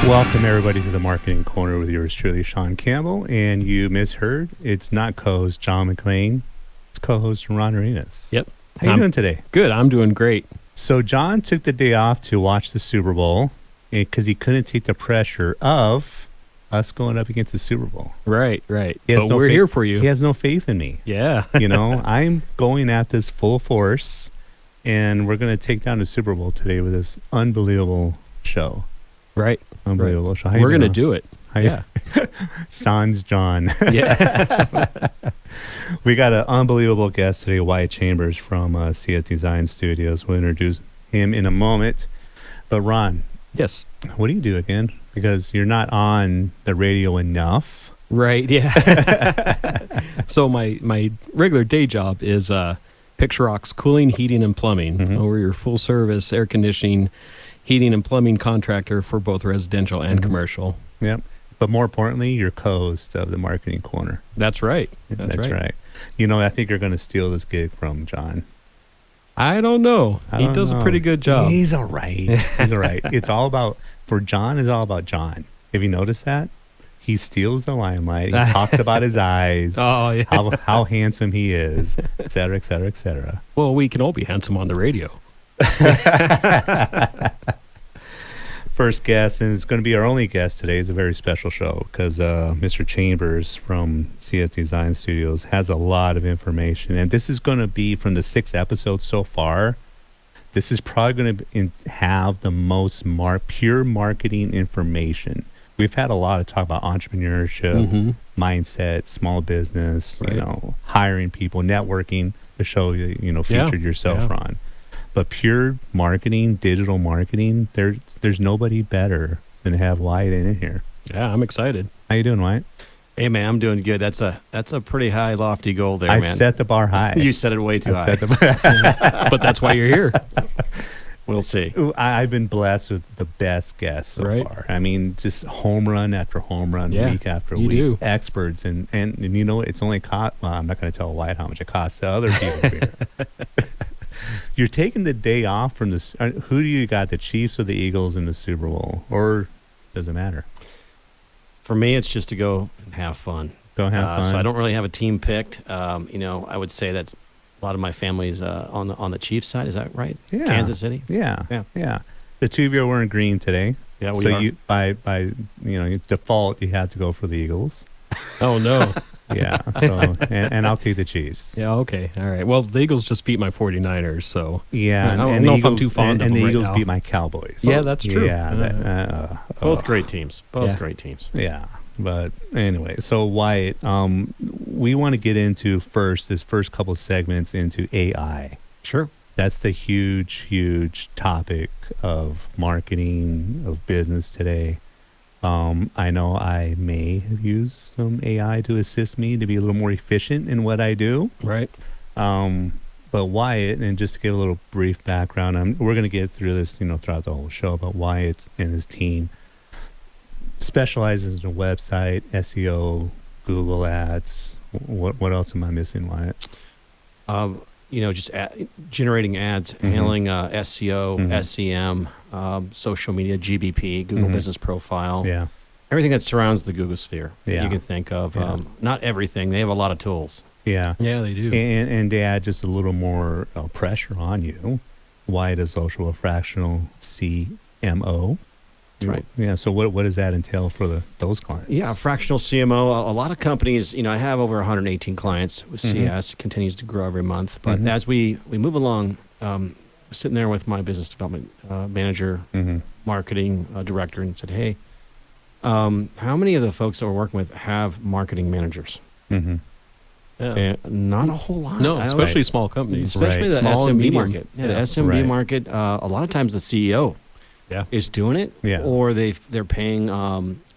Welcome, everybody, to the Marketing Corner with yours truly, Sean Campbell. And you misheard, it's not co-host John McClain. It's co-host Ron Arenas. Yep. How you doing today? Good. I'm doing great. So John took the day off to watch the Super Bowl because he couldn't take the pressure of us going up against the Super Bowl. Right. But We're here for you. He has no faith in me. Yeah. I'm going at this full force, and we're going to take down the Super Bowl today with this unbelievable show. Right. Unbelievable show. We're going to do it. Yeah. Sans John. Yeah. We got an unbelievable guest today, Wyatt Chambers from CS Design Studios. We'll introduce him in a moment. But Ron, Yes. what do you do again? Because you're not on the radio enough. Right. Yeah. So my regular day job is Pixarox Cooling, Heating, and Plumbing. Mhm. We're your full service air conditioning, heating, and plumbing contractor for both residential and Mhm. commercial. Yep. But more importantly, you're co-host of the Marketing Corner. That's right. That's right. I think you're going to steal this gig from John. I don't know. He does a pretty good job. He's all right. He's all right. It's all about, for John, it's all about John. Have you noticed that? He steals the limelight. He talks about his eyes, Oh, yeah. how handsome he is, et cetera, et cetera, et cetera. Well, we can all be handsome on the radio. First guest, and it's going to be our only guest today, is a very special show because Mr. Chambers from CS Design Studios has a lot of information. And this is going to be, from the 6 episodes so far, this is probably going to have the most pure marketing information. We've had a lot of talk about entrepreneurship, Mhm. mindset, small business, Right. hiring people, networking, the show you featured yourself yeah. on. But pure marketing, digital marketing, there's nobody better than to have Wyatt in here. Yeah, I'm excited. How you doing, Wyatt? Hey man, I'm doing good. That's a pretty high, lofty goal there, I man. set the bar high. You set it way too high. But that's why you're here. We'll see. I've been blessed with the best guests so Right. far. I mean, just home run after home run, Yeah, week after you week. do. Experts, and it's only cost. Well, I'm not going to tell Wyatt how much it costs the other people here. You're taking the day off from this. Who do you got? The Chiefs or the Eagles in the Super Bowl, or does it matter? For me, it's just to go and have fun. Go have fun. So I don't really have a team picked. I would say that a lot of my family's on the Chiefs side. Is that right? Yeah. Kansas City. Yeah. Yeah. The two of you are wearing green today. Yeah, we so are. you by default you had to go for the Eagles. Oh, no. Yeah. So and I'll take the Chiefs. Yeah, okay. All right. Well, the Eagles just beat my 49ers, so. Yeah. I don't and know the if I'm Eagles- too fond of and them the right Eagles now. beat my Cowboys. Yeah, that's true. Yeah. Both great teams. Both Yeah. great teams. Yeah. But anyway, so Wyatt, we want to get into this first couple segments into AI. Sure. That's the huge topic of marketing, of business today. I know I may use some AI to assist me to be a little more efficient in what I do. Right. But Wyatt, and just to give a little brief background, we're going to get through this, throughout the whole show, but Wyatt and his team specializes in a website, SEO, Google Ads. What else am I missing, Wyatt? Just generating ads, Mhm. handling SEO, Mhm. SEM, social media, GBP, Google Mhm. Business Profile. Yeah. Everything that surrounds the Google sphere that Yeah. you can think of. Yeah. Not everything. They have a lot of tools. Yeah. Yeah, they do. And to add just a little more pressure on you, Wyatt is also a fractional CMO. That's right. Yeah. So what does that entail for those clients? Yeah, fractional CMO. A lot of companies, I have over 118 clients with Mhm. CS. It continues to grow every month. But Mhm. as we move along, sitting there with my business development manager, Mm-hmm. marketing director, and said, hey, how many of the folks that we're working with have marketing managers? Mm-hmm. Yeah. Not a whole lot. No, I don't- especially small companies. especially Right. the Small and SMB medium. market. Yeah, the Yeah. SMB Right. market. A lot of times the CEO Yeah. is doing it, Yeah. or they're paying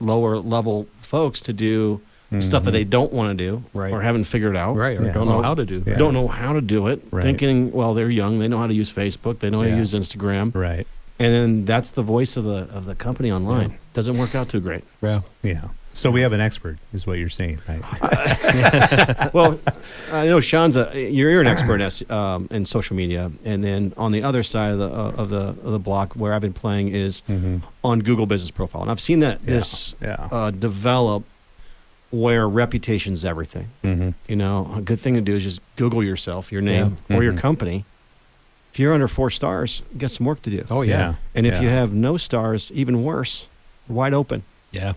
lower level folks to do stuff that they don't want to do, Right. or haven't figured out, Right, or Yeah. don't know how to do. Yeah. don't know how to do it, Right. thinking, well, they're young, they know how to use Facebook, they know how Yeah. to use Instagram, Right. and then that's the voice of the company online. Doesn't work out too great. Yeah. Yeah. So we have an expert, is what you're saying, right? Well, I know Sean's you're an expert in social media, and then on the other side of the block where I've been playing is on Google Business Profile, and I've seen that this develop where reputation's everything. You know, a good thing to do is just Google yourself, your name or your company. If you're under 4 stars, you got some work to do. Oh yeah. And if you have no stars, even worse, wide open. Yeah.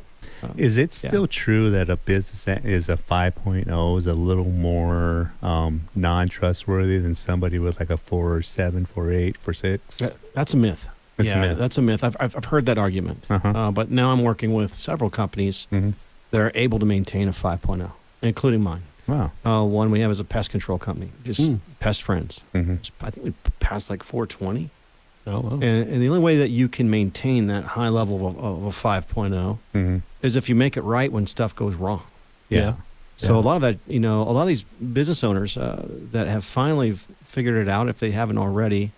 Is it still true that a business that is a 5.0 is a little more non-trustworthy than somebody with like a 4.7, 4.8, 4.6? That's a myth. That's a myth. That's a myth. I've heard that argument. But now I'm working with several companies that are able to maintain a 5.0, including mine. Wow. One we have is a pest control company, just Pest Friends. I think we passed like 420. Oh, wow. And the only way that you can maintain that high level of a 5.0 is if you make it right when stuff goes wrong. Yeah. So a lot of that, you know, a lot of these business owners that have finally figured it out, if they haven't already,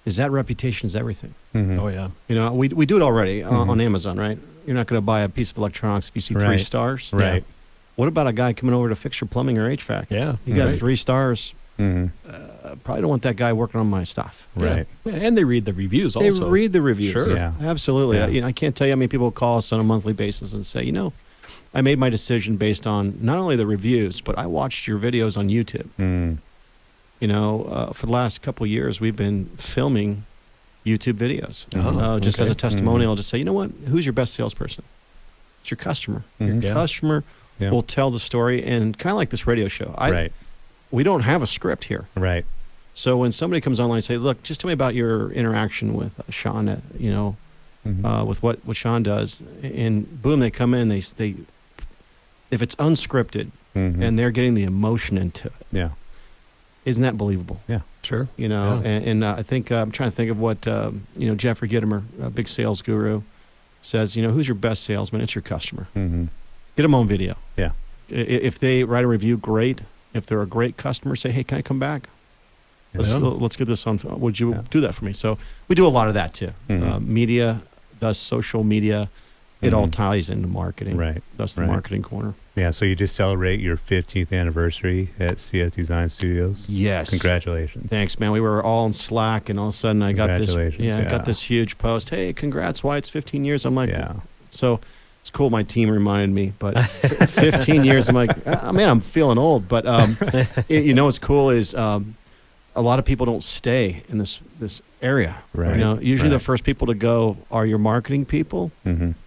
is that reputation is everything. Oh, yeah. You know, we do it already on Amazon, right? You're not going to buy a piece of electronics if you see 3 stars. Right. What about a guy coming over to fix your plumbing or HVAC? Yeah. You got 3 stars. Probably don't want that guy working on my stuff. Right. Yeah, and they read the reviews They also. read the reviews. Sure. Yeah. Absolutely. Yeah. You know, I can't tell you how many people call us on a monthly basis and say, you know, I made my decision based on not only the reviews, but I watched your videos on YouTube. You know, for the last couple of years, we've been filming YouTube videos. Just as a testimonial, to say, you know what? Who's your best salesperson? It's your customer. Your customer will tell the story, and kind of like this radio show. We don't have a script here. Right. So when somebody comes online and say, look, just tell me about your interaction with Sean, you know, with what Sean does, and boom, they come in, they if it's unscripted and they're getting the emotion into it. Yeah. Isn't that believable? Yeah. Sure. You know, and I think I'm trying to think of what, you know, Jeffrey Gitomer, a big sales guru, says, you know, who's your best salesman? It's your customer. Get them on video. Yeah. If they write a review, great. If they're a great customer, say, hey, can I come back? Let's get this on. Would you do that for me? So we do a lot of that too. Media, thus social media, it all ties into marketing. Right. That's the marketing corner. Yeah. So you just celebrate your 15th anniversary at CS Design Studios. Yes. Congratulations. Thanks, man. We were all in Slack, and all of a sudden I got this. I got this huge post. Hey, congrats! Why it's 15 years? I'm like, so. It's cool. My team reminded me, but 15 years. I'm like, man, I'm feeling old. But you know, what's cool is a lot of people don't stay in this area. Right. You know, usually the first people to go are your marketing people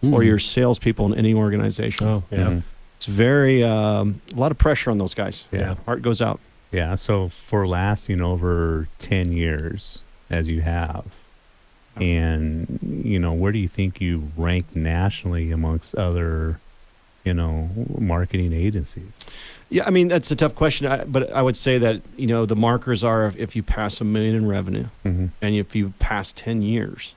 or your sales people in any organization. Oh, yeah. It's very a lot of pressure on those guys. Yeah. Heart goes out. Yeah. So for lasting over 10 years, as you have. And, you know, where do you think you rank nationally amongst other, you know, marketing agencies? Yeah, I mean, that's a tough question. But I would say that, you know, the markers are if you pass $1 million in revenue and if you pass 10 years,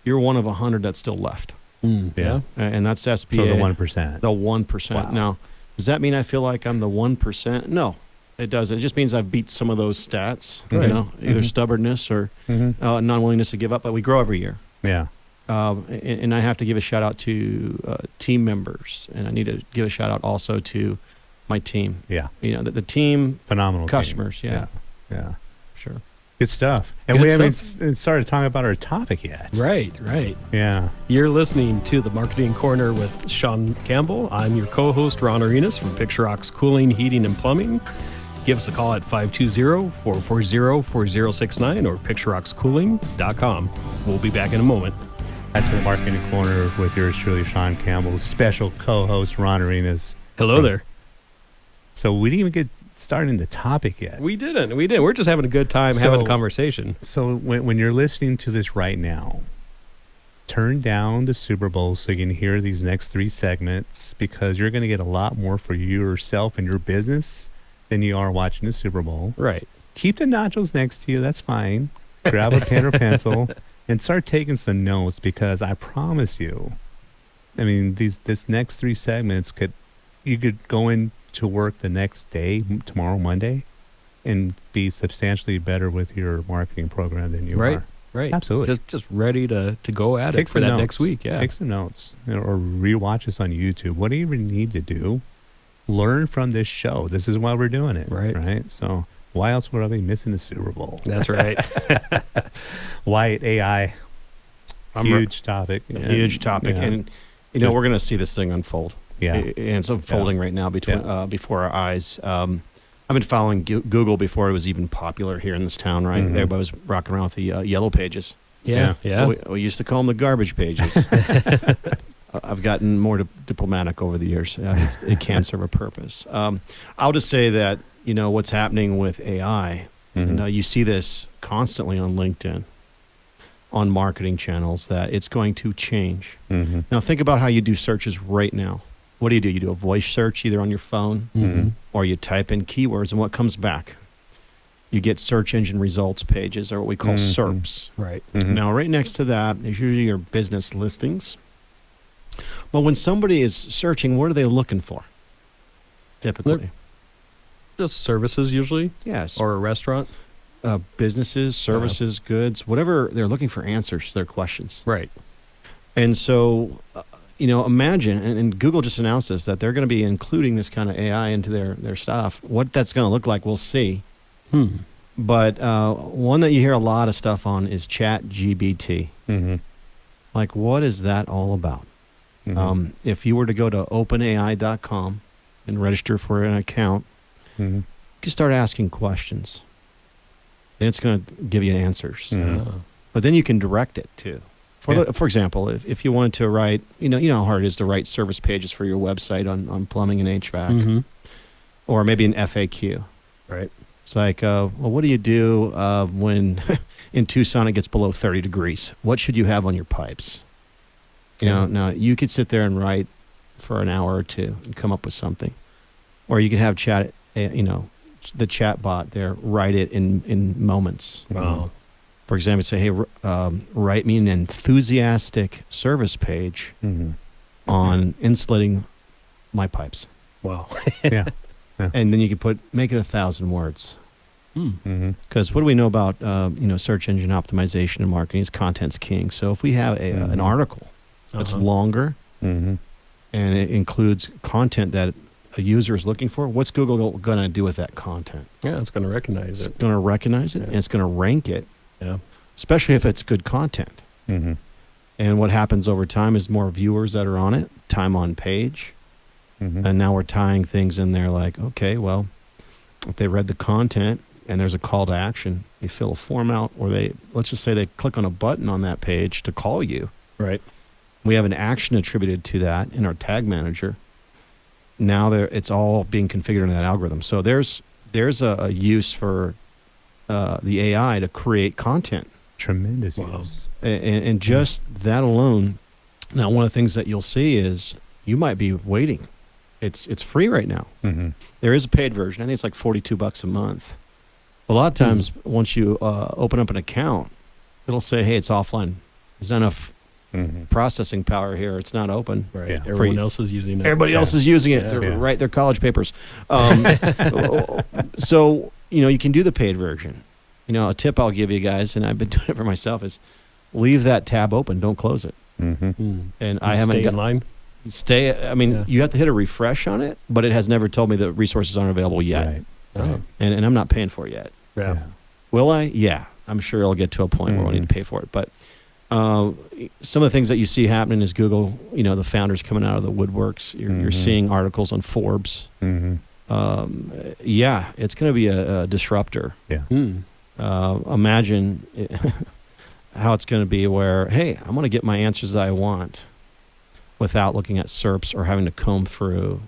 you're one of 100 that's still left. Yeah. And that's SBA. So the 1%. The 1%. Wow. Now, does that mean I feel like I'm the 1%? No. It doesn't. It just means I've beat some of those stats, you know, either stubbornness or non-willingness to give up. But we grow every year. Yeah. And I have to give a shout out to team members, and I need to give a shout out also to my team. Yeah. You know, the team, phenomenal customers. Team. Yeah. Sure. Good stuff. And we haven't started talking about our topic yet. Right. Yeah. You're listening to the Marketing Corner with Sean Campbell. I'm your co-host, Ron Arenas from Picturox Cooling, Heating, and Plumbing. Give us a call at 520-440-4069 or picturoxcooling.com. We'll be back in a moment. Back to the Marketing Corner with yours truly, Sean Campbell, special co-host Ron Arenas. Hello there. So we didn't even get started in the topic yet. We didn't. We're just having a good time having a conversation. So when you're listening to this right now, turn down the Super Bowl so you can hear these next 3 segments, because you're going to get a lot more for yourself and your business than you are watching the Super Bowl. Right. Keep the nachos next to you. That's fine. Grab a pen or pencil and start taking some notes, because I promise you, I mean, this next 3 segments you could go into work the next day, tomorrow, Monday, and be substantially better with your marketing program than you are. Right. Absolutely. Just ready to go at Take it for some that notes. next week. Yeah. Take some notes, or rewatch us on YouTube. What do you even need to do? Learn from this show. This is why we're doing it. Right. Right. So why else would I be missing the Super Bowl? That's right. Why AI? I'm Huge topic. Huge topic. Yeah. And, we're going to see this thing unfold. Yeah. And it's unfolding right now before our eyes. I've been following Google before it was even popular here in this town, right? Mhm. Everybody was rocking around with the yellow pages. Yeah. We used to call them the garbage pages. I've gotten more diplomatic over the years. It can serve a purpose. I'll just say that, what's happening with AI, Mhm. you see this constantly on LinkedIn, on marketing channels, that it's going to change. Mhm. Now, think about how you do searches right now. What do? You do a voice search either on your phone Mhm. or you type in keywords, and what comes back? You get search engine results pages, or what we call Mhm. SERPs. Right. Mhm. Now, right next to that is usually your business listings. Well, when somebody is searching, what are they looking for? Typically, Just services usually, yes, or a restaurant. businesses, services, goods, whatever they're looking for answers to their questions. Right. And so, imagine, and Google just announced this, that they're going to be including this kind of AI into their stuff. What that's going to look like, we'll see. But one that you hear a lot of stuff on is ChatGPT. Mhm. Like, what is that all about? Mhm. If you were to go to openai.com and register for an account, Mhm. you can start asking questions. And it's going to give you answers. Mhm. But then you can direct it too. For example, if you wanted to write, you know how hard it is to write service pages for your website on plumbing and HVAC, Mm-hmm. or maybe an FAQ. Right. It's like, well, what do you do when in Tucson it gets below 30 degrees? What should you have on your pipes? Now you could sit there and write for an hour or two and come up with something. Or you could have the chat bot there write it in moments. Wow. For example, say, hey, write me an enthusiastic service page Mhm. on insulating my pipes. Wow. Yeah. And then you could make it 1,000 words. Mhm. Because what do we know about search engine optimization and marketing? Is content's king. So if we have an article that's longer Mhm. and it includes content that a user is looking for, what's Google going to do with that content? Yeah, it's going to recognize It's it. going to recognize it, Yeah. and it's going to rank it, Yeah. especially if it's good content. Mhm. And what happens over time is more viewers that are on it, time on page. Mhm. And now we're tying things in there like, okay, well, if they read the content and there's a call to action, they fill a form out, or let's just say they click on a button on that page to call you. Right. We have an action attributed to that in our tag manager. Now it's all being configured in that algorithm. So there's a use for the AI to create content. Tremendous Wow. use. And just that alone. Now, one of the things that you'll see is you might be waiting. It's free right now. Mhm. There is a paid version. I think it's like $42 a month. A lot of times, once you open up an account, it'll say, "Hey, it's offline. There's not enough Mhm. processing power here. It's not open." Right. Yeah. Everyone Free. else is using it. Everybody else is using it. Yeah. They Yeah. write their college papers. So you can do the paid version. A tip I'll give you guys, and I've been doing it for myself, is leave that tab open. Don't close it. Mhm. And I haven't Stay got in line. Yeah. You have to hit a refresh on it, but it has never told me that resources aren't available yet. Right. Oh. And I'm not paying for it yet. Yeah. Will I? Yeah. I'm sure it'll get to a point where we'll need to pay for it. But some of the things that you see happening is Google, the founders coming out of the woodworks. You're seeing articles on Forbes. Mhm. It's going to be a disruptor. Yeah. Imagine how it's going to be where, hey, I'm going to get my answers that I want without looking at SERPs or having to comb through,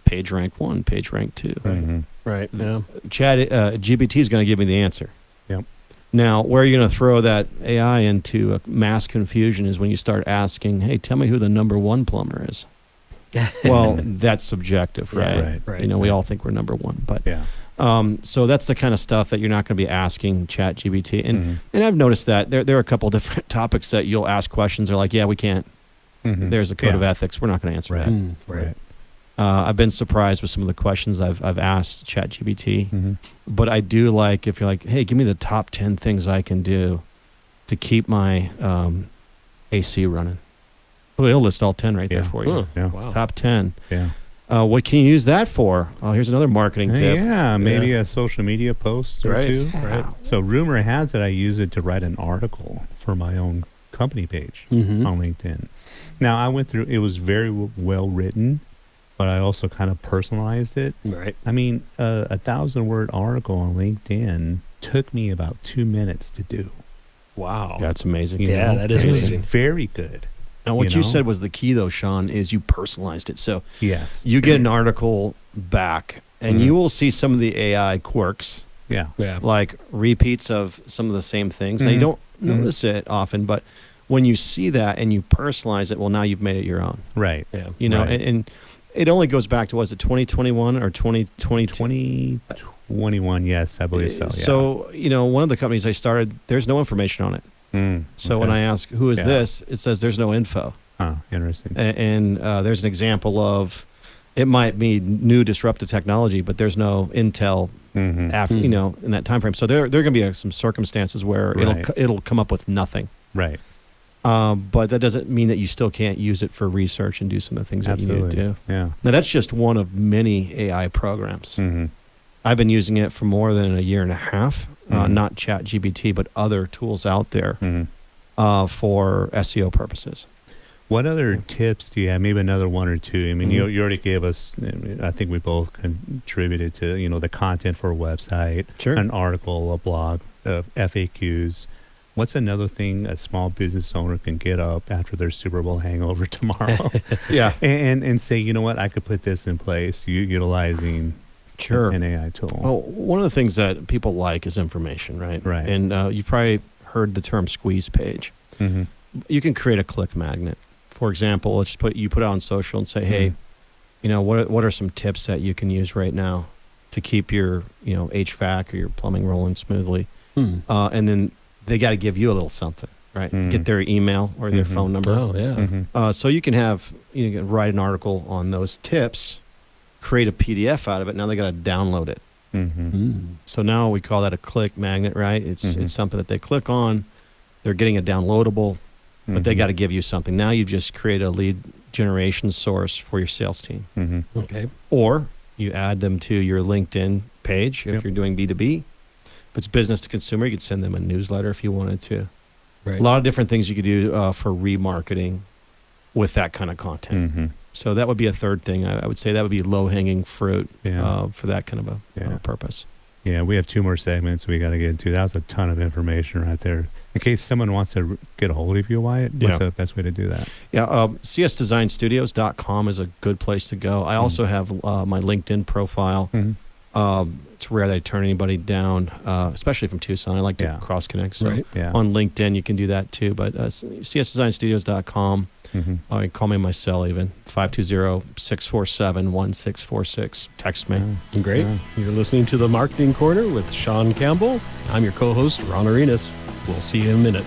page rank 1, page rank 2. Mhm. Right. Yeah. GPT is going to give me the answer. Yep. Now, where you're going to throw that AI into a mass confusion is when you start asking, hey, tell me who the number 1 plumber is. Well, that's subjective, right? Right. Right. We all think we're number 1. But Yeah. so that's the kind of stuff that you're not going to be asking ChatGPT. And Mhm. and I've noticed that there are a couple different topics that you'll ask questions. They're like, yeah, we can't. Mhm. There's a code of Yeah. ethics. We're not going to answer Right. that. Right. I've been surprised with some of the questions I've asked ChatGPT. Mhm. But I do like if you're like, hey, give me the top 10 things I can do to keep my AC running. Well, it'll list all 10 right there Yeah. for you. Huh. Yeah. Wow. Top 10. Yeah. What can you use that for? Oh, here's another marketing tip. Yeah, maybe a social media post or Right. two. Right. So rumor has it I use it to write an article for my own company page Mm-hmm. on LinkedIn. Now I went through, it was very well written, but I also kind of personalized it. Right. I mean, a 1,000-word article on LinkedIn took me about 2 minutes to do. Wow. That's amazing. You Yeah, know? that is It was amazing. very good. Now, what you you know? said was the key, though, Sean, is you personalized it. So Yes. you get an article back, and Mhm. you will see some of the AI quirks, Yeah. Yeah. like repeats of some of the same things. Now, you Mhm. don't Mhm. notice it often, but when you see that and you personalize it, well, now you've made it your own. Right. Yeah. You know, Right. and it only goes back to, was it 2021 or 2022? 2021, yes, I believe so. Yeah. So, you know, one of the companies I started, there's no information on it. So when I ask, who is Yeah. this? It says there's no info. Interesting. And there's an example of, it might be new disruptive technology, but there's no intel Mhm. after, you know, in that time frame. So there are going to be some circumstances where Right. it'll come up with nothing. Right. But that doesn't mean that you still can't use it for research and do some of the things that you need Absolutely. to do. Yeah. Now, that's just one of many AI programs. Mm-hmm. I've been using it for more than a year and a half, Mhm. not ChatGPT, but other tools out there Mm-hmm. for SEO purposes. What other tips do you have? Maybe another one or two. I mean, Mhm. you already gave us. I think we both contributed to the content for a website, Sure. an article, a blog, FAQs. What's another thing a small business owner can get up after their Super Bowl hangover tomorrow Yeah. and say, you know what, I could put this in place, utilizing Sure. an AI tool. Well, one of the things that people like is information, right? Right. And you've probably heard the term squeeze page. Mm-hmm. You can create a click magnet. For example, let's just put it on social and say, hey, Mhm. you know, what are some tips that you can use right now to keep your, you know, HVAC or your plumbing rolling smoothly? Hmm. And then they got to give you a little something, right? Mhm. Get their email or their Mhm. phone number. Oh, yeah. Mm-hmm. So you can write an article on those tips, create a PDF out of it. Now they got to download it. Mm-hmm. Mm. So now we call that a click magnet, right? It's Mhm. it's something that they click on. They're getting a downloadable, but they got to give you something. Now you've just created a lead generation source for your sales team. Mm-hmm. Okay. Or you add them to your LinkedIn page if Yep. you're doing B2B. If it's business to consumer, you could send them a newsletter if you wanted to. Right. A lot of different things you could do for remarketing with that kind of content. Mm-hmm. So that would be a third thing. I would say that would be low-hanging fruit Yeah. for that kind of a Yeah. purpose. Yeah, we have two more segments we got to get into. That was a ton of information right there. In case someone wants to get a hold of you, Wyatt, what's Yeah. the best way to do that? Yeah, csdesignstudios.com is a good place to go. I also have my LinkedIn profile. It's rare that I turn anybody down, especially from Tucson. I like to Yeah. cross-connect. So Right. Yeah. on LinkedIn, you can do that too. But csdesignstudios.com. Mm-hmm. You can call me on my cell even, 520-647-1646. Text me. Great. Yeah. You're listening to the Marketing Corner with Sean Campbell. I'm your co-host, Ron Arenas. We'll see you in a minute.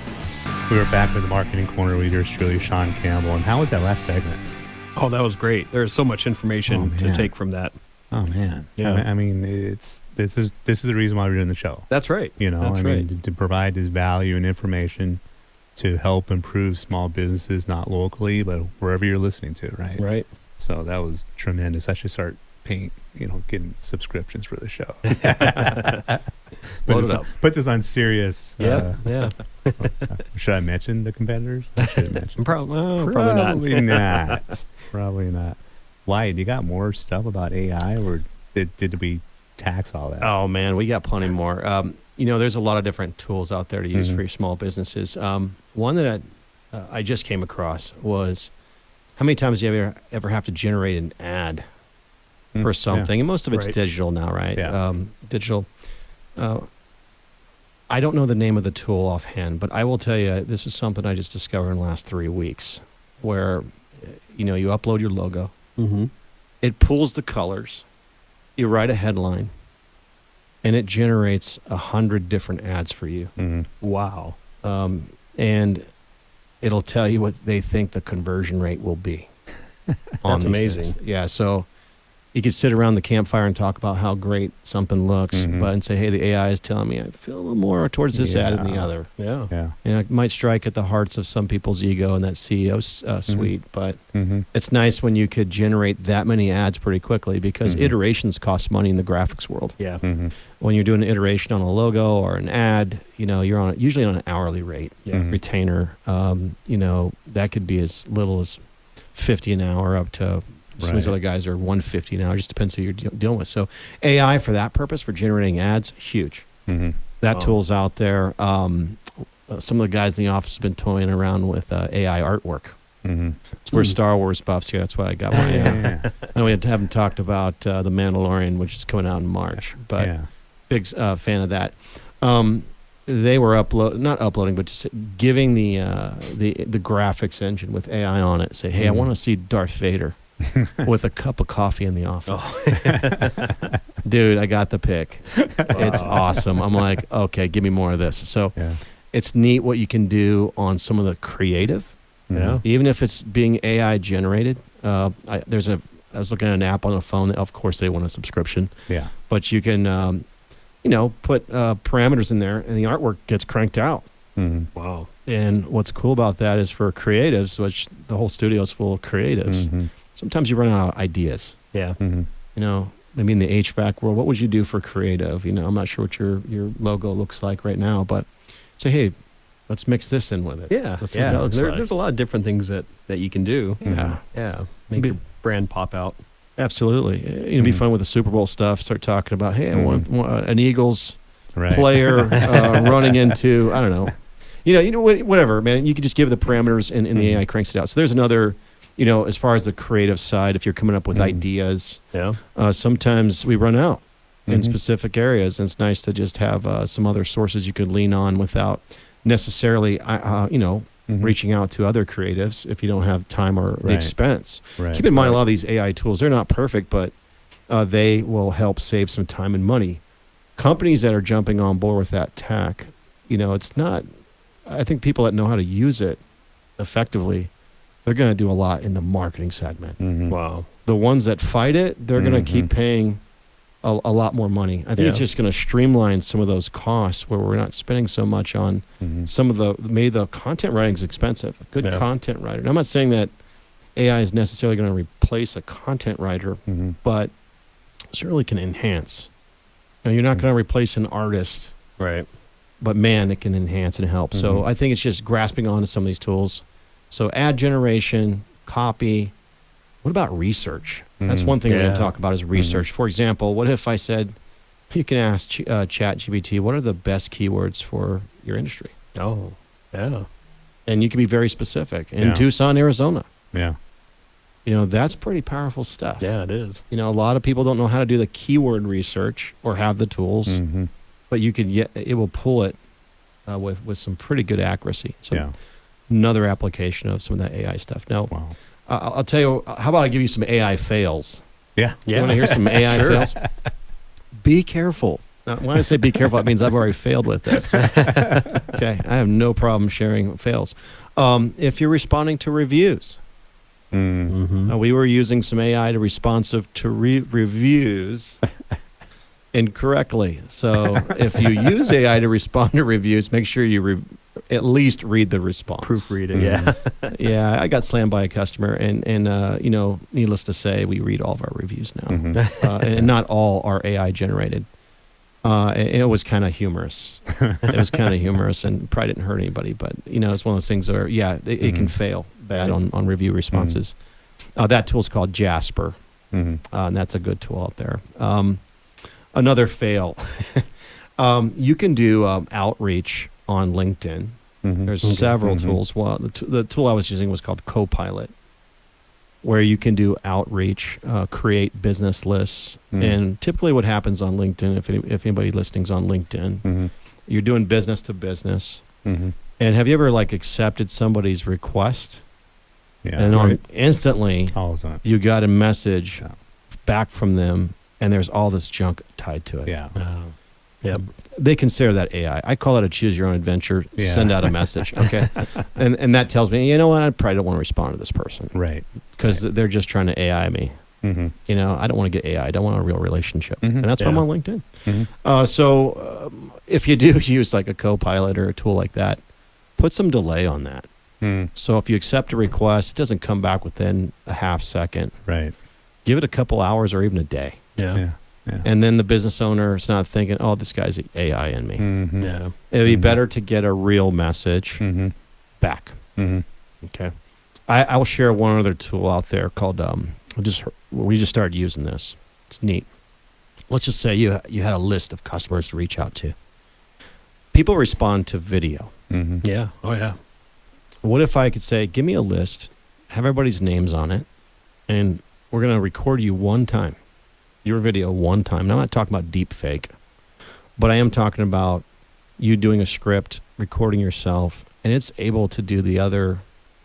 We were back with the Marketing Corner leaders, truly Sean Campbell. And how was that last segment? Oh, that was great. There's so much information Oh, to man. take from that. Oh man, Yeah. I mean, this is the reason why we're doing the show. That's right. You know, That's I mean, right. to provide this value and information to help improve small businesses, not locally, but wherever you're listening to, right? Right. So that was tremendous. I should start getting subscriptions for the show. Load it up. Put this on serious. Yeah. Yeah. Should I mention the competitors? I should mention. Probably not. Probably not. Probably not. Wyatt, you got more stuff about AI, or did we tax all that? Oh man, we got plenty more. There's a lot of different tools out there to use Mhm. for your small businesses. One that I just came across was, how many times do you ever have to generate an ad Mm, for yeah. something? And most of it's Right. digital now, right? Yeah. Digital. I don't know the name of the tool offhand, but I will tell you, this is something I just discovered in the last 3 weeks, where you upload your logo. Mm-hmm. It pulls the colors, you write a headline, and it generates 100 different ads for you. Mhm. Wow. And it'll tell you what they think the conversion rate will be. on That's these amazing. things. Yeah. So you could sit around the campfire and talk about how great something looks, but and say, hey, the AI is telling me I feel a little more towards this ad than the Yeah. other. Yeah. Yeah. And it might strike at the hearts of some people's ego in that CEO suite, but it's nice when you could generate that many ads pretty quickly because iterations cost money in the graphics world. Yeah. When you're doing an iteration on a logo or an ad, you're usually on an hourly rate retainer. That could be as little as $50 an hour up to some of these Right. other guys are $150 an hour. It just depends who you're dealing with. So AI for that purpose, for generating ads, huge. That tool's out there. Some of the guys in the office have been toying around with AI artwork. We're Star Wars buffs here. That's why I got one. And we haven't talked about The Mandalorian, which is coming out in March, but big fan of that. They were not uploading, but just giving the graphics engine with AI on it. Say, hey, I want to see Darth Vader with a cup of coffee in the office. Dude, I got the pick. It's awesome. I'm like, okay, give me more of this. So it's neat what you can do on some of the creative. Yeah. Even if it's being AI generated. I was looking at an app on the phone. Of course, they want a subscription. Yeah. But you can, put parameters in there, and the artwork gets cranked out. Wow. And what's cool about that is for creatives, which the whole studio is full of creatives. Sometimes you run out of ideas. Yeah. Maybe in the HVAC world, what would you do for creative? I'm not sure what your logo looks like right now, but say, hey, let's mix this in with it. Yeah. Let's see what that looks like. There's a lot of different things that you can do. Yeah. Yeah. Make your brand pop out. Absolutely. It'd be fun with the Super Bowl stuff. Start talking about, hey, I want an Eagles player running into, I don't know. Whatever, man. You can just give the parameters and the AI cranks it out. So there's another, as far as the creative side, if you're coming up with ideas, sometimes we run out in specific areas. And it's nice to just have some other sources you could lean on without necessarily, reaching out to other creatives if you don't have time or the expense. Keep in mind, a lot of these AI tools, they're not perfect, but they will help save some time and money. Companies that are jumping on board with that tech, it's not, I think people that know how to use it effectively, they're going to do a lot in the marketing segment. Wow. The ones that fight it, they're going to keep paying a lot more money. I think it's just going to streamline some of those costs where we're not spending so much on some of maybe the content writing is expensive. A good content writer. And I'm not saying that AI is necessarily going to replace a content writer, but certainly can enhance. You're not going to replace an artist, right? But man, it can enhance and help. So I think it's just grasping onto some of these tools. So ad generation, copy. What about research? That's one thing we're going to talk about is research. For example, what if I said, you can ask ChatGPT, what are the best keywords for your industry? Oh, yeah. And you can be very specific. In Tucson, Arizona. Yeah. That's pretty powerful stuff. Yeah, it is. A lot of people don't know how to do the keyword research or have the tools, but it will pull it with some pretty good accuracy. So another application of some of that AI stuff. Now, I'll tell you, how about I give you some AI fails? Yeah. You want to hear some AI fails? Be careful. Now, when I say be careful, it means I've already failed with this. Okay. I have no problem sharing fails. If you're responding to reviews, we were using some AI to responsive to reviews incorrectly. So if you use AI to respond to reviews, make sure you at least read the response. Proofread it, Yeah, I got slammed by a customer, and needless to say, we read all of our reviews now, and not all are AI generated. It was kind of humorous. It was kind of humorous, and probably didn't hurt anybody. But it's one of those things where it can fail bad on review responses. That tool's called Jasper, and that's a good tool out there. Another fail. You can do outreach on LinkedIn. There's several tools. Well, the tool I was using was called Copilot, where you can do outreach, create business lists. And typically what happens on LinkedIn, if anybody listening's on LinkedIn, you're doing business to business. And have you ever accepted somebody's request? Yeah. And instantly All the time. you got a message back from them, and there's all this junk tied to it. Yeah. They consider that AI. I call it a choose your own adventure. Yeah. Send out a message. Okay. and that tells me, I probably don't want to respond to this person. Right. Because they're just trying to AI me. Mm-hmm. You know, I don't want to get AI. I don't want a real relationship. Mhm. And that's why I'm Yeah. on LinkedIn. Mm-hmm. So if you do use like a Copilot or a tool like that, put some delay on that. Mm. So if you accept a request, it doesn't come back within a half second. Right. Give it a couple hours or even a day. Yeah. Yeah. Yeah. And then the business owner is not thinking, oh, this guy's AI in me. Mm-hmm. Yeah. It'd be Mhm. better to get a real message Mm-hmm. back. Mm-hmm. Okay. I will share one other tool out there called, we just started using this. It's neat. Let's just say you had a list of customers to reach out to. People respond to video. Mm-hmm. Yeah. Oh, yeah. What if I could say, give me a list, have everybody's names on it, and we're going to record you one time, your video one time. And I'm not talking about deep fake, but I am talking about you doing a script, recording yourself, and it's able to do the other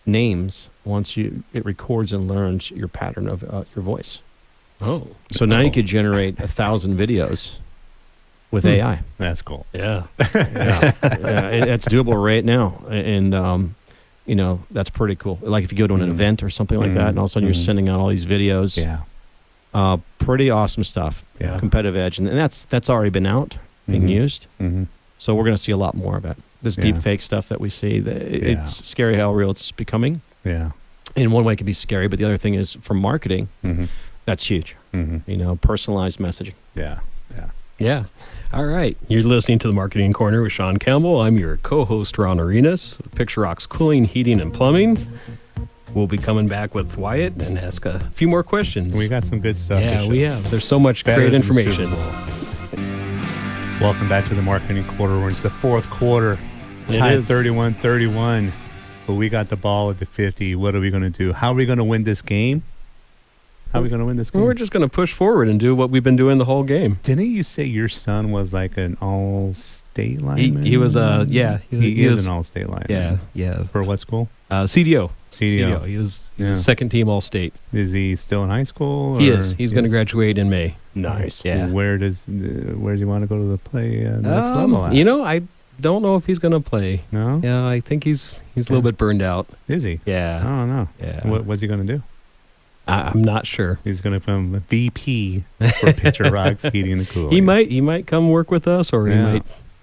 names once it records and learns your pattern of your voice. Oh. So now you could generate 1,000 videos with AI. That's cool. Yeah. Yeah, it's doable right now, and you know, that's pretty cool. Like if you go to an Mhm. event or something like that, and all of a sudden Mhm. you're sending out all these videos. Yeah. Pretty awesome stuff. Yeah. Competitive edge, and that's already been out being Mhm. used. Mm-hmm. So we're going to see a lot more of it. This Yeah. deep fake stuff that we see, it's scary how real it's becoming. Yeah. In one way, it can be scary, but the other thing is, for marketing, Mm-hmm. that's huge. Mm-hmm. You know, personalized messaging. Yeah. Yeah. Yeah. All right. You're listening to the Marketing Corner with Sean Campbell. I'm your co-host, Ron Arenas, with Picture Rocks Cooling, Heating, and Plumbing. We'll be coming back with Wyatt and ask a few more questions. We got some good stuff. to yeah, show. we have. There's so much Better great than the information. Super Bowl. Welcome back to the Marketing Quarter. We're into the fourth quarter. It Tied is. 31-31. But we got the ball at the 50. What are we going to do? How are we going to win this game? How are we going to win this game? Well, we're just going to push forward and do what we've been doing the whole game. Didn't you say your son was like an all-state lineman? He was yeah. He is was, an all-state lineman. yeah, yeah. For what school? CDO. CDO. He was Yeah. second team All State. Is he still in high school? He or- is. He's going to graduate in May. Nice. Yeah. Where does he want to go to the play next level at? You know, I don't know if he's going to play. No? Yeah, I think he's a little bit burned out. Is he? I Yeah. don't know. Yeah. What's he going to do? I'm not sure. He's going to become VP for Picture Rocks Heating and Cooling. He might come work with us, or he Yeah.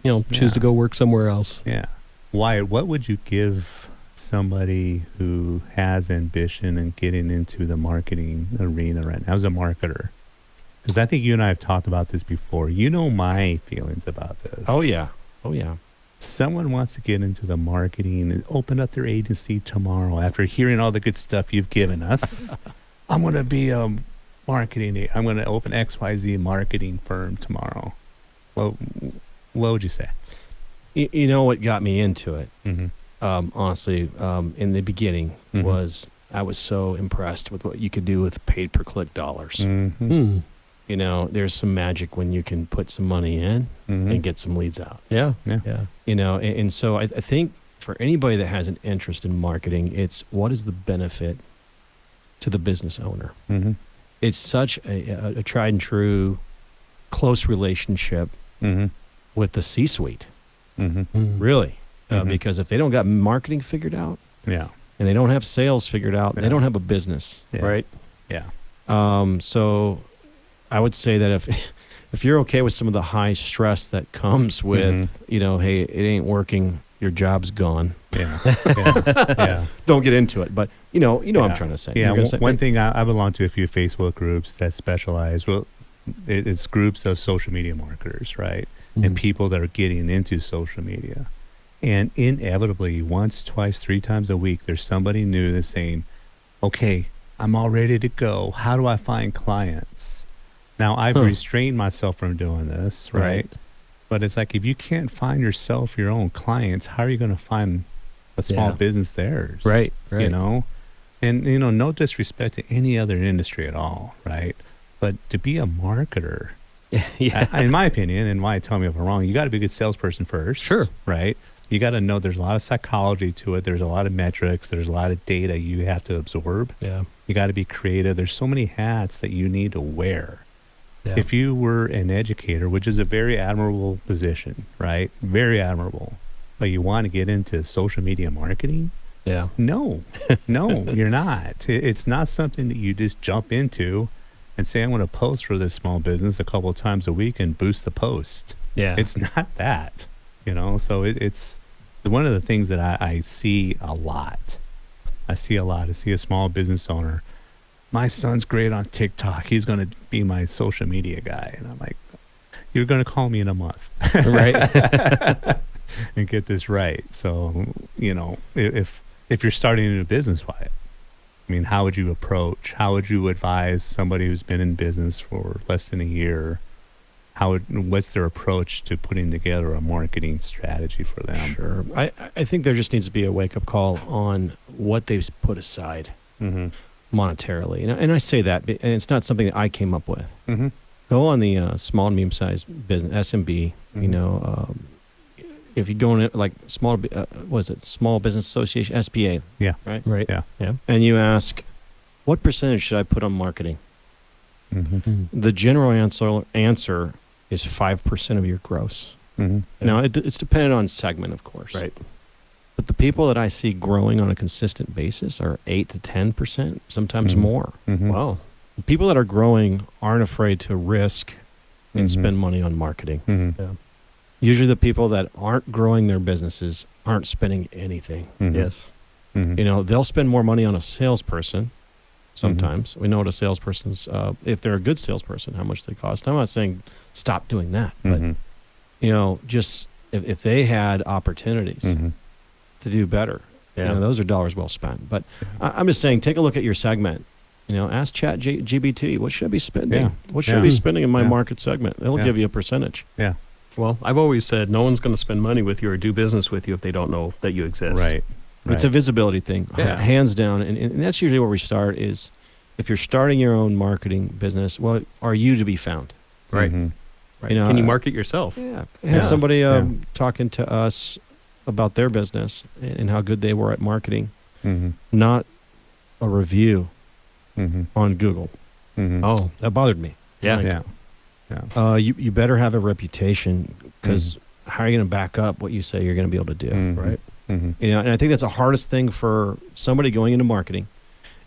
might, choose Yeah. to go work somewhere else. Yeah. Wyatt, what would you give somebody who has ambition and getting into the marketing arena right now as a marketer? Because I think you and I have talked about this before. You know my feelings about this. Oh yeah. Oh yeah. Someone wants to get into the marketing and open up their agency tomorrow after hearing all the good stuff you've given us. I'm going to be a marketing. I'm going to open XYZ marketing firm tomorrow. Well, what would you say? You know what got me into it? Mm-hmm. Honestly, in the beginning, Mhm. was I was so impressed with what you could do with pay-per-click dollars. Mm-hmm. Hmm. You know, there's some magic when you can put some money in Mm-hmm. and get some leads out. Yeah. Yeah. Yeah. You know, and so I think for anybody that has an interest in marketing, it's what is the benefit to the business owner? Mm-hmm. It's such a tried and true, close relationship Mm-hmm. with the C-suite, Mm-hmm. Hmm. really. Mhm. Because if they don't got marketing figured out Yeah. and they don't have sales figured out, Yeah. they don't have a business. Yeah. Right. Yeah. So I would say that if you're okay with some of the high stress that comes with, hey, it ain't working, your job's gone. Yeah. Yeah. Yeah. Don't get into it. But you know what Yeah. I'm trying to say. Yeah, You're gonna say, one thing I belong to a few Facebook groups that specialize. Well, it's groups of social media marketers, right? Mhm. And people that are getting into social media, and inevitably, once, twice, 3 times a week, there's somebody new that's saying, "Okay, I'm all ready to go. How do I find clients?" Now, I've Huh. restrained myself from doing this, right? Right. But it's like if you can't find yourself your own clients, how are you going to find a small Yeah. business theirs? Right. You Right. know, and no disrespect to any other industry at all, right? But to be a marketer, Yeah. in my opinion, and why tell me if I'm wrong, you got to be a good salesperson first. Sure. Right. You got to know there's a lot of psychology to it. There's a lot of metrics. There's a lot of data you have to absorb. Yeah. You got to be creative. There's so many hats that you need to wear. Yeah. If you were an educator, which is a very admirable position, right? Very admirable. But you want to get into social media marketing? Yeah. No, you're not. It's not something that you just jump into and say, I'm going to post for this small business a couple of times a week and boost the post. Yeah. It's not that, so it's one of the things that I see a lot. I see a small business owner. My son's great on TikTok. He's going to be my social media guy. And I'm like, you're going to call me in a month. Right. And get this right. So, if you're starting a new business, Wyatt, I mean, how would you advise somebody who's been in business for less than a year? What's their approach to putting together a marketing strategy for them? Sure. I think there just needs to be a wake-up call on what they've put aside monetarily. And I say that, and it's not something that I came up with. Mm-hmm. Go on the small and medium-sized business, SMB, if you go in like Small Business Association, SBA, Yeah. right? Right. Yeah. And you ask, what percentage should I put on marketing? Mm-hmm. The general answer is 5% of your gross. Mm-hmm. Now, it's dependent on segment, of course. Right. But the people that I see growing on a consistent basis are 8 to 10%, sometimes Mhm. more. Mm-hmm. Wow. The people that are growing aren't afraid to risk and Mhm. spend money on marketing. Mm-hmm. Usually the people that aren't growing their businesses aren't spending anything. Mm-hmm. Yes. Mm-hmm. They'll spend more money on a salesperson sometimes. We know what a salesperson's, if they're a good salesperson, how much they cost. I'm not saying stop doing that, but, Mm-hmm. just if they had opportunities Mm-hmm. to do better, Yeah. those are dollars well spent. But I'm just saying, take a look at your segment. Ask ChatGPT, what should I be spending? Yeah. What should I Yeah. be spending in my Yeah. market segment? It'll Yeah. give you a percentage. Yeah. Well, I've always said no one's going to spend money with you or do business with you if they don't know that you exist. Right. It's a visibility thing, Yeah. hands down. And that's usually where we start is if you're starting your own marketing business, well, are you to be found? Right. Mhm. Right. You know, Can you market yourself? Yeah. I Yeah. had somebody Yeah. talking to us about their business and how good they were at marketing, Mhm. not a review Mhm. on Google. Mhm. Oh, That bothered me. yeah. Yeah. Yeah. You better have a reputation because how are you going to back up what you say you're going to be able to do? Mhm. Right. Mhm. And I think that's the hardest thing for somebody going into marketing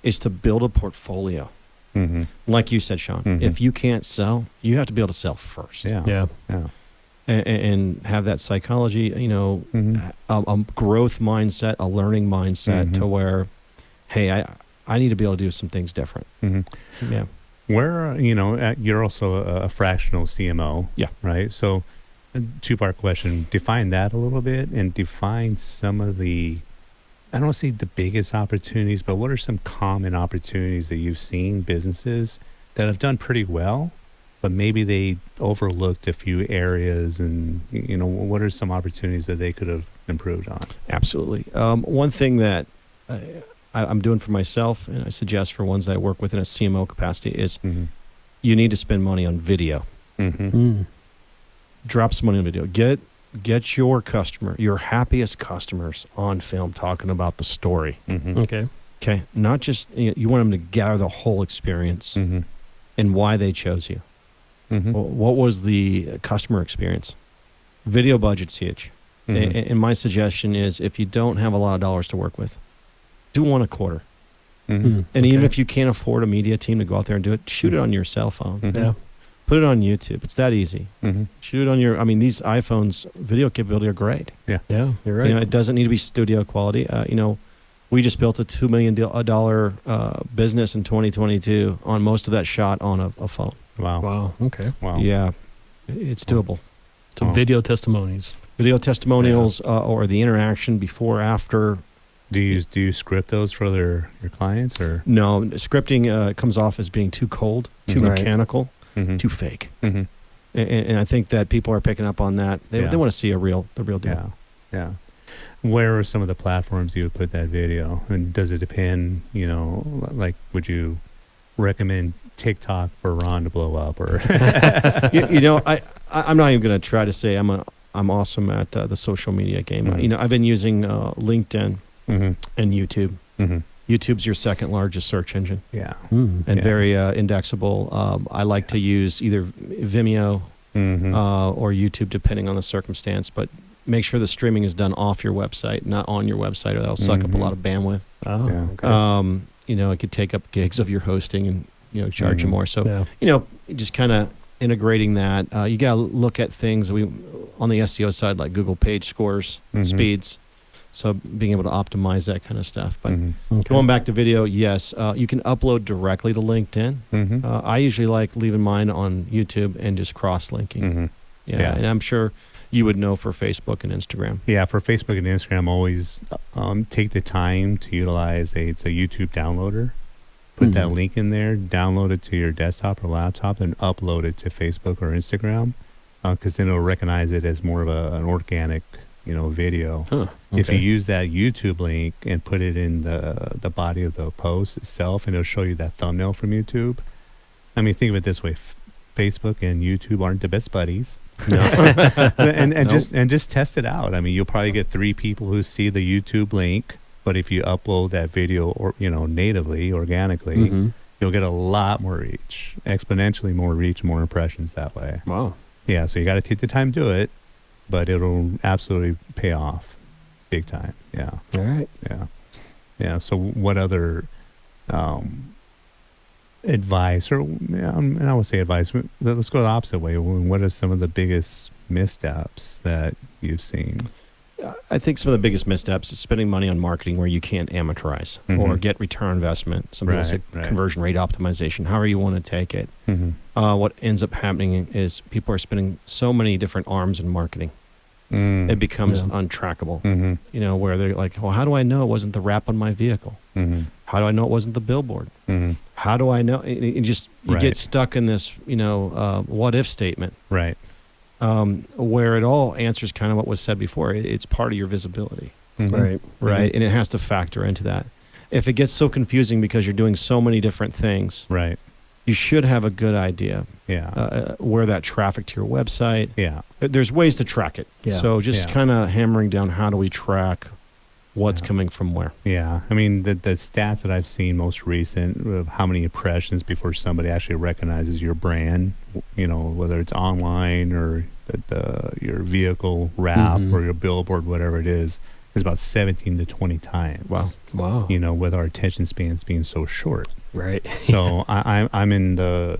is to build a portfolio. Mhm. Like you said, Sean, Mhm. if you can't sell, you have to be able to sell first. Yeah. Yeah. Yeah. And have that psychology, Mhm. a growth mindset, a learning mindset to Mhm. where, hey, I need to be able to do some things different. Mhm. Yeah. Where, you're also a fractional CMO. Yeah. Right. So, a two-part question. Define that a little bit and define some of the, I don't want to say the biggest opportunities, but what are some common opportunities that you've seen businesses that have done pretty well, but maybe they overlooked a few areas and, what are some opportunities that they could have improved on? Absolutely. One thing that I'm doing for myself, and I suggest for ones that I work with in a CMO capacity, is Mm-hmm. you need to spend money on video. Mm-hmm. Mm. Drop some money on video. Get your customer, your happiest customers on film talking about the story. Mm-hmm. Okay. Okay. Not just, you want them to gather the whole experience Mm-hmm. and why they chose you. Mm-hmm. What was the customer experience? Video budget's huge. Mm-hmm. And my suggestion is if you don't have a lot of dollars to work with, do one a quarter. Mm-hmm. And even Okay. if you can't afford a media team to go out there and do it, shoot it on your cell phone. Mhm. Yeah. Put it on YouTube. It's that easy. Mm-hmm. Shoot it on these iPhones, video capability are great. Yeah. You're right. It doesn't need to be studio quality. We just built a $2 million business in 2022 on most of that shot on a phone. Wow. Wow. Okay. Wow. Yeah, it's doable. So Wow. video testimonies. Video testimonials or the interaction before, after. Do you script those for your clients or? No, scripting comes off as being too cold, too Right. mechanical, Mm-hmm. too fake. Mm-hmm. And I think that people are picking up on that. They Yeah. want to see the real deal. Yeah. Yeah. Where are some of the platforms you would put that video? And does it depend, like, would you recommend TikTok for Ron to blow up or? I'm not even going to try to say I'm awesome at the social media game. Mhm. I've been using LinkedIn Mm-hmm. and YouTube. Mm-hmm. YouTube's your second largest search engine Yeah. Mm. and Yeah. very indexable. I like to use either Vimeo Mm-hmm. or YouTube, depending on the circumstance. But make sure the streaming is done off your website, not on your website, or that'll suck up a Mhm. lot of bandwidth. Oh. Yeah. Okay. It could take up gigs of your hosting and charge you Mhm. more. So, Yeah. just kind of integrating that. You got to look at things on the SEO side, like Google page scores, Mhm. speeds. So being able to optimize that kind of stuff. But Mhm. Okay. going back to video, yes, you can upload directly to LinkedIn. Mhm. I usually like leaving mine on YouTube and just cross-linking. Mhm. Yeah, Yeah. and I'm sure you would know for Facebook and Instagram. Yeah, for Facebook and Instagram, always take the time to utilize it's a YouTube downloader. Put that Mhm. link in there, download it to your desktop or laptop, and upload it to Facebook or Instagram, because then it'll recognize it as more of an organic, video. Huh. If you Okay. use that YouTube link and put it in the body of the post itself, and it'll show you that thumbnail from YouTube. I mean, think of it this way: Facebook and YouTube aren't the best buddies. No. and Nope. just test it out. I mean, you'll probably get 3 people who see the YouTube link, but if you upload that video or natively, organically, Mhm. you'll get a lot more reach, exponentially more reach, more impressions that way. Wow. Yeah, so you got to take the time to do it, but it'll absolutely pay off, big time. Yeah, All right. yeah. So what other advice, or and I would say advice. Let's go the opposite way. What are some of the biggest missteps that you've seen? I think some of the biggest missteps is spending money on marketing where you can't amortize or Mhm. get return on investment. Some people say Right. conversion rate optimization, however you want to take it. Mm-hmm. What ends up happening is people are spending so many different arms in marketing. It becomes Yeah. untrackable, Mm-hmm. where they're like, well, how do I know it wasn't the wrap on my vehicle? Mm-hmm. How do I know it wasn't the billboard? Mm-hmm. How do I know? You Right. get stuck in this, what if statement, Right. where it all answers kind of what was said before. It's part of your visibility, Mhm. Right. right? And it has to factor into that. If it gets so confusing because you're doing so many different things, Right. you should have a good idea Yeah. where that traffic to your website. Yeah. There's ways to track it. Yeah. So just Yeah. kind of hammering down how do we track what's Yeah. coming from where. Yeah. I mean, the stats that I've seen most recent of how many impressions before somebody actually recognizes your brand, whether it's online or your vehicle wrap Mhm. or your billboard, whatever it is about 17 to 20 times. Wow. Wow. With our attention spans being so short. Right. So I'm in the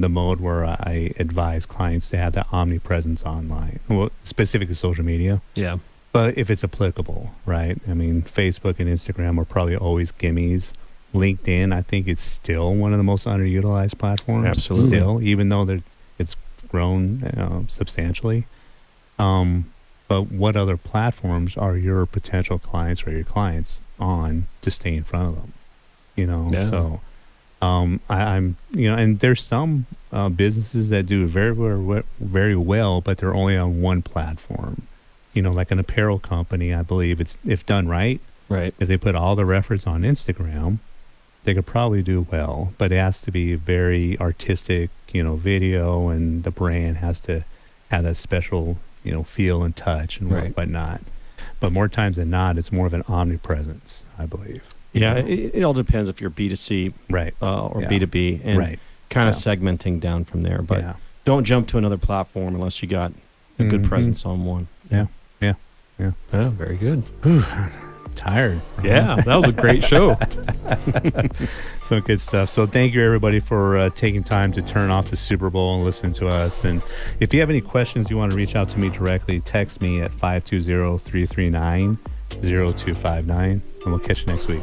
mode where I advise clients to have that omnipresence online, well, specifically social media. Yeah. But if it's applicable, right? I mean, Facebook and Instagram are probably always gimmies. LinkedIn, I think it's still one of the most underutilized platforms. Absolutely. Still, even though it's grown substantially. But what other platforms are your potential clients or your clients on to stay in front of them? Yeah. So I'm and there's some businesses that do very well, but they're only on one platform. Like an apparel company, I believe if done right, Right. if they put all their efforts on Instagram, they could probably do well. But it has to be very artistic, video, and the brand has to have that special, feel and touch and Right. whatnot. But more times than not, it's more of an omnipresence, I believe. Yeah, it all depends if you're B2C Right. or Yeah. B2B and Right. kind of Yeah. segmenting down from there. But Yeah. don't jump to another platform unless you got a good Mhm. presence on one. Oh, very good. Tired. Yeah, that was a great show. So good stuff. So thank you everybody for taking time to turn off the Super Bowl and listen to us. And if you have any questions, you want to reach out to me directly, text me at 520-339-0259, and we'll catch you next week.